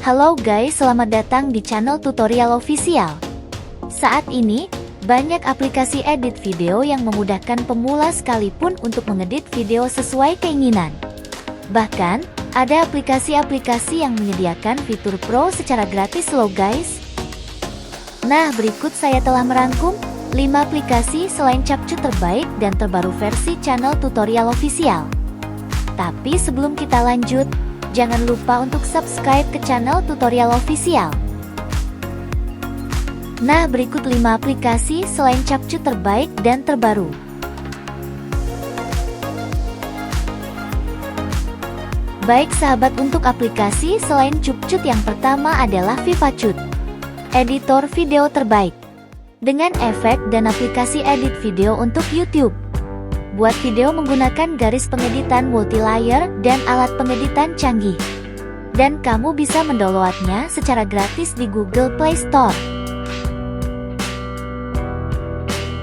Halo guys, selamat datang di channel tutorial official. Saat ini, banyak aplikasi edit video yang memudahkan pemula sekalipun untuk mengedit video sesuai keinginan. Bahkan, ada aplikasi-aplikasi yang menyediakan fitur pro secara gratis loh guys. Nah, berikut saya telah merangkum 5 aplikasi selain Capcut terbaik dan terbaru versi channel tutorial official. Tapi sebelum kita lanjut, jangan lupa untuk subscribe ke channel tutorial official. Nah, berikut 5 aplikasi selain Capcut terbaik dan terbaru. Baik sahabat, untuk aplikasi selain Capcut yang pertama adalah VivaCut, editor video terbaik. Dengan efek dan aplikasi edit video untuk YouTube. Buat video menggunakan garis pengeditan multi-layer dan alat pengeditan canggih. Dan kamu bisa mendownloadnya secara gratis di Google Play Store.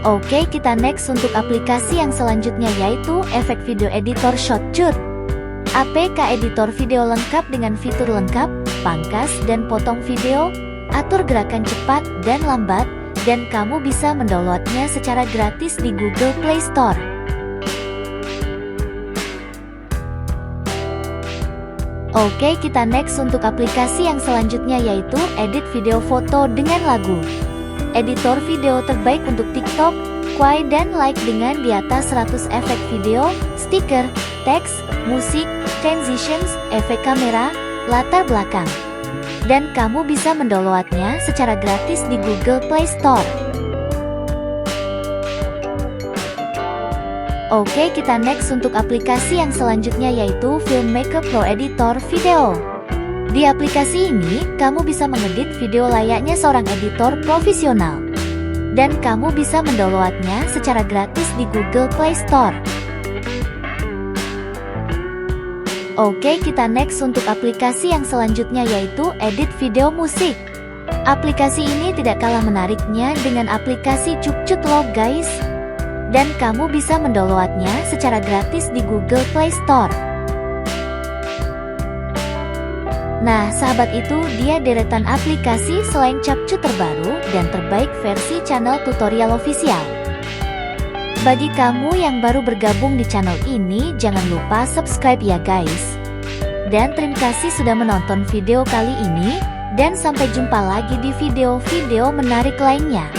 Oke, kita next untuk aplikasi yang selanjutnya yaitu efek video editor Shotcut. APK editor video lengkap dengan fitur lengkap, pangkas dan potong video, atur gerakan cepat dan lambat, dan kamu bisa mendownloadnya secara gratis di Google Play Store. Oke, kita next untuk aplikasi yang selanjutnya yaitu edit video foto dengan lagu. Editor video terbaik untuk TikTok, Quay dan Like dengan di atas 100 efek video, stiker, teks, musik, transitions, efek kamera, latar belakang. Dan kamu bisa mendownloadnya secara gratis di Google Play Store. Oke, kita next untuk aplikasi yang selanjutnya yaitu Filmmaker Pro Editor Video. Di aplikasi ini, kamu bisa mengedit video layaknya seorang editor profesional. Dan kamu bisa mendownloadnya secara gratis di Google Play Store. Oke, kita next untuk aplikasi yang selanjutnya yaitu edit video musik. Aplikasi ini tidak kalah menariknya dengan aplikasi Capcut loh guys. Dan kamu bisa mendownloadnya secara gratis di Google Play Store. Nah, sahabat, itu dia deretan aplikasi selain Capcut terbaru dan terbaik versi channel tutorial official. Bagi kamu yang baru bergabung di channel ini, jangan lupa subscribe ya guys. Dan terima kasih sudah menonton video kali ini, dan sampai jumpa lagi di video-video menarik lainnya.